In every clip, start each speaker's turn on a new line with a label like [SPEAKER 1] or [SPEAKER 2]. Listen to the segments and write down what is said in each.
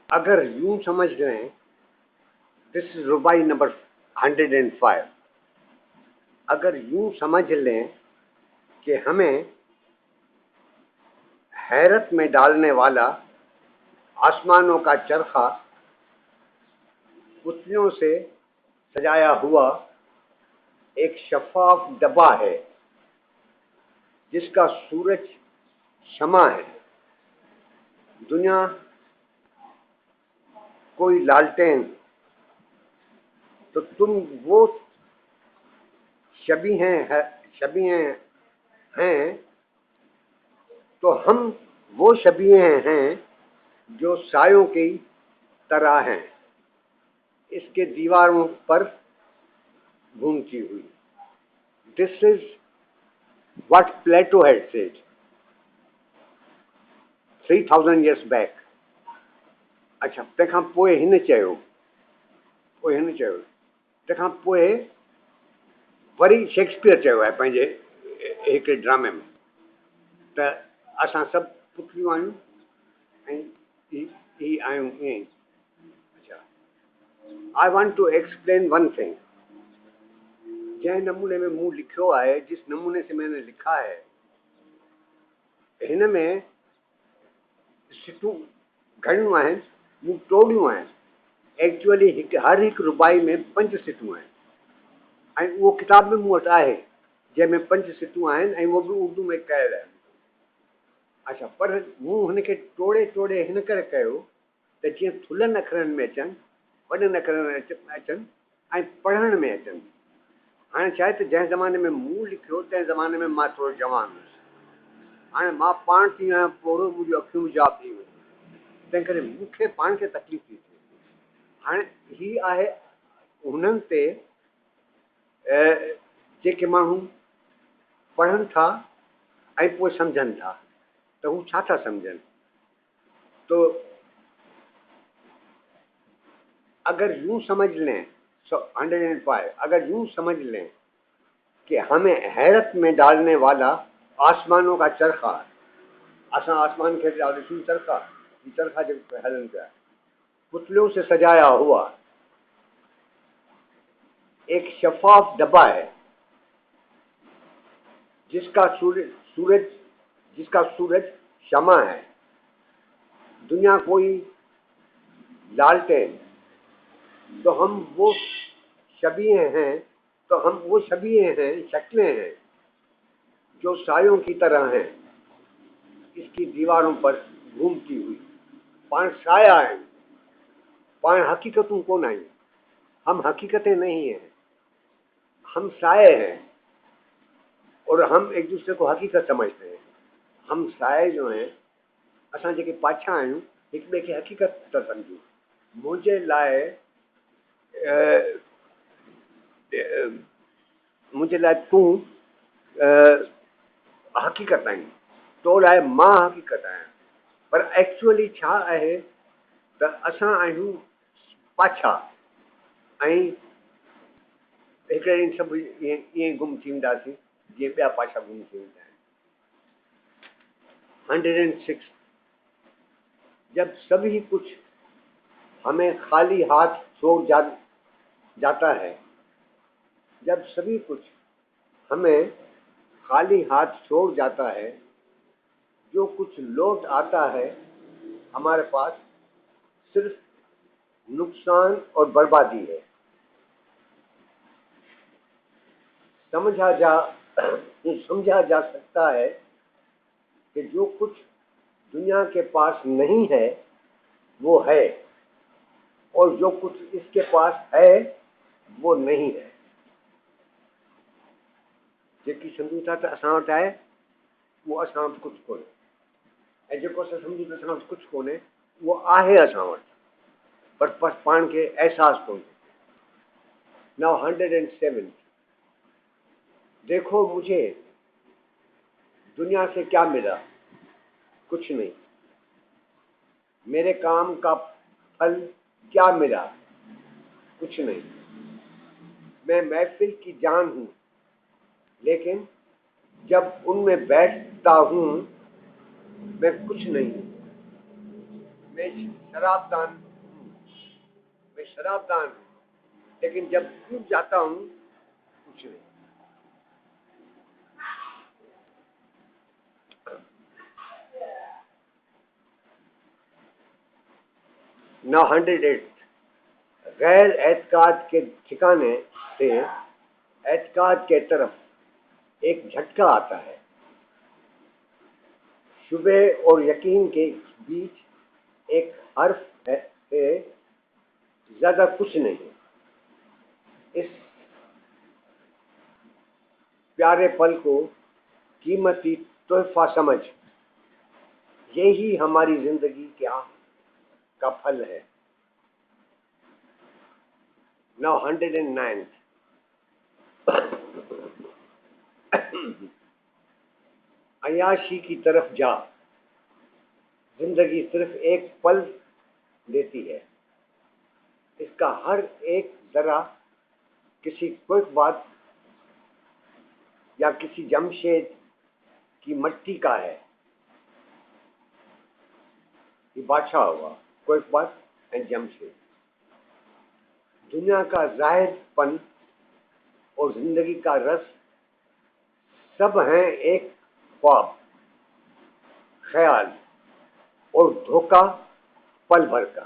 [SPEAKER 1] اگر یوں سمجھ لیں، دس از ربائی نمبر 105، اگر یوں سمجھ لیں کہ ہمیں حیرت میں ڈالنے والا آسمانوں کا چرخہ پتلیوں سے سجایا ہوا ایک شفاف ڈبہ ہے جس کا سورج شمع ہے، دنیا کوئی لالٹین، تو تم وہ شبیہیں ہیں تو ہم وہ شبیہیں ہیں جو سایوں کی طرح ہیں اس کے دیواروں پر گھومتی ہوئی. This is what Plato had said 3000 years back. اچھا، तंहिंखां पोइ हिन चयो तंहिंखां पोइ वरी शेक्सपियर चयो आहे पंहिंजे हिकिड़े ड्रामे में त असां सभु पुतलियूं आहियूं ऐं ही आहियूं ईअं ई. अच्छा, I want to explain one thing. जंहिं नमूने में मूं लिखियो आहे, जिस नमूने से मैंने लिखा है, हिन में सिटूं घणियूं आहिनि, मूं टोड़ियूं आहिनि. एक्चुअली हर हिकु रुबाई में 5 सिटूं आहिनि ऐं उहो किताब में मूं वटि आहे जंहिंमें 5 सिटूं आहिनि ऐं उहो बि उर्दू में कयल आहिनि. अच्छा, पर मूं हुनखे टोड़े हिन करे कयो त जीअं थुल्हनि अखरनि में अचनि, वॾनि अखरनि में अचनि ऐं पढ़ण में अचनि. हाणे छा आहे त जंहिं ज़माने में मूं लिखियो तंहिं ज़माने में मां थोरो जवान हुयुसि. हाणे मां पाण थी आहियां पोड़ो, मुंहिंजूं अखियूं बि जाप थी वियूं, तंहिं करे मूंखे पाण खे तकलीफ़ थी थिए. हाणे ही आहे हुननि ते जेके माण्हू पढ़नि था ऐं पोइ सम्झनि था त हू छा था सम्झनि. तो अगर यूं समझ लें 105, अगर यूं समझ लें कि हमें हैरत में डालने वाला आसमानों का चरखा, असां आसमान खे ॾिसूं चरखा जो हलनि पिया, पुतलियों से सजाया हुआ एक शफाफ डब्बा है जिसका सूरज शमा है, दुनिया कोई लालटेन, तो हम वो शबीहें हैं, शक्लें हैं जो सायों की तरह हैं इसकी दीवारों पर घूमती हुई. पाण साया हैं, पाण हकीकतों को नहीं, हम हकीकतें नहीं हैं, हम साए हैं और हम एक दूसरे को हकीकत समझते हैं. हम साए जो हैं, असां जेके पाछा आहियूं, हिक ॿिए खे हकीकत था सम्झूं. मुंहिंजे लाइ तूं हकीकत आहीं, तो लाइ मां हकीकत आहियां. पर एक्चुअली छा आहे त असां आहियूं पाछा ऐं हिकिड़े ॾींहुं सभु ईअं गुम थी वेंदासीं जीअं ॿिया पाछा गुम थी वेंदा आहिनि. 106, जब सभी कुछ हमें खाली हाथ छोड़ जाता है, जब सभी कुछ हमें खाली हाथ छोड़ जाता है, जो कुछ लौट आता है हमारे पास सिर्फ नुकसान और बर्बादी है. समझा जा सकता है कि जो कुछ दुनिया के पास नहीं है वो है और जो कुछ इसके पास है वो नहीं है. जेकी सम्झूं था त असां वटि आहे उहो असां वटि कुझु कोन्हे, ऐं जेको असां सम्झूं था असां वटि कुझु कोन्हे उहो आहे असां वटि, पर पाण खे एहसासु कोन्हे. नाउ 107, देखो मुझे दुनिया से क्या मिला, कुछ नहीं. मेरे काम का फल क्या मिला, कुछ नहीं. मैं महफिल की जान हूँ, लेकिन जब उनमें बैठता हूँ मैं कुछ नहीं हूँ. मैं شرابدان ہوں، میں شرابدان ہوں، لیکن جب ڈوب جاتا ہوں کچھ نہیں. نو 108 غیر اعتقاد کے ٹھکانے سے اعتقاد کے طرف ایک جھٹکا آتا ہے. شبہ اور یقین کے بیچ ایک حرف ہے زیادہ کچھ نہیں. اس پیارے پل کو قیمتی تحفہ سمجھ، یہی ہماری زندگی کا پھل ہے. 909 عیاشی کی طرف جا، زندگی صرف ایک پل دیتی ہے. اس کا ہر ایک ذرہ کسی کوئی بات یا کسی جمشید کی مٹی کا ہے. یہ بادشاہ ہوا کوئی بات اینڈ جمشید. دنیا کا ظاہر پن اور زندگی کا رس سب ہیں ایک خواب، خیال اور دھوکہ پل بھر کا.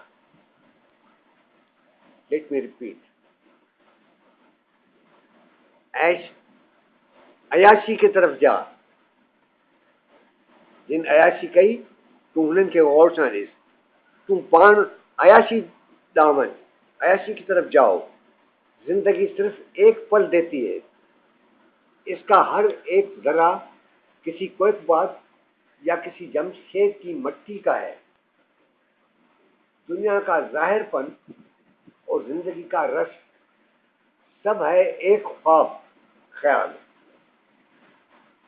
[SPEAKER 1] Let me repeat. عیاشی کی طرف جا، جن عیاشی کئی تم انہن کے غور سے نہ تم پان عیاشی دامن عیاشی کی طرف جاؤ. زندگی صرف ایک پل دیتی ہے. اس کا ہر ایک ذرہ کسی کوئی بات یا کسی جمشید کی مٹی کا ہے. دنیا کا ظاہر پن اور زندگی کا رس سب ہے ایک خواب، خیال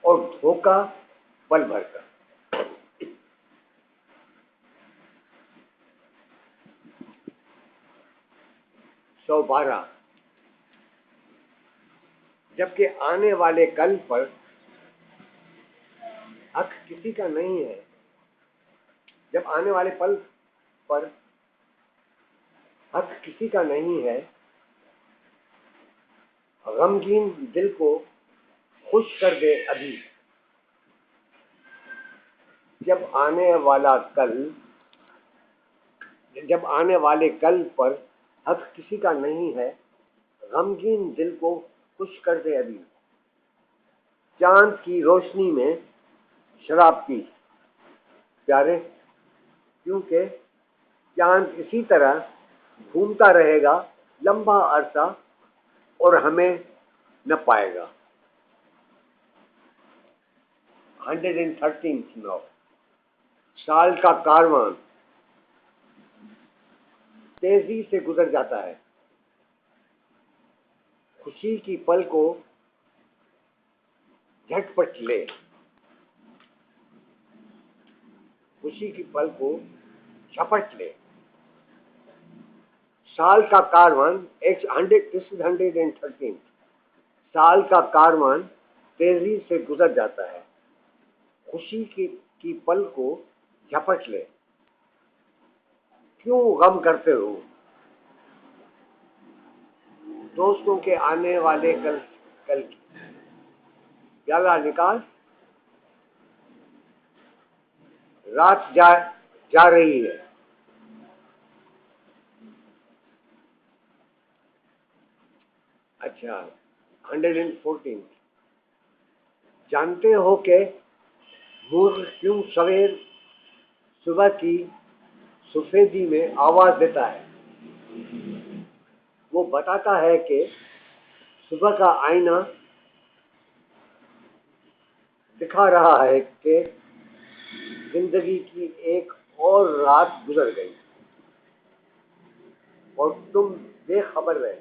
[SPEAKER 1] اور دھوکہ پل بھر کا. 112 جبکہ آنے والے کل پر حق کسی کا نہیں ہے. جب آنے والے پل پر حق کسی کا نہیں ہے، غمگین دل کو خوش کر دے ابھی. جب آنے والے کل پر حق کسی کا نہیں ہے، غمگین دل کو خوش کر دے ابھی. چاند کی روشنی میں شراب پی پیارے، کیونکہ چاند اسی طرح گھومتا رہے گا لمبا عرصہ اور ہمیں نہ پائے گا. 113 نو سال کا کارواں تیزی سے گزر جاتا ہے. خوشی کی پل کو جھٹ پٹ لے، خوشی کی پل کو جھپٹ لے. سال کا کارواں 113 سال کا کارواں تیزی سے گزر جاتا ہے. خوشی کی پل کو جھپٹ لے. کیوں غم کرتے ہو دوستوں کے آنے والے کل کی؟ یالا نکال. رات جا رہی ہے. اچھا 114 جانتے ہو کہ مرغ کیوں صبح کی سفیدی میں آواز دیتا ہے؟ وہ بتاتا ہے کہ صبح کا آئینہ دکھا رہا ہے کہ زندگی کی ایک اور رات گزر گئی اور تم بے خبر رہے.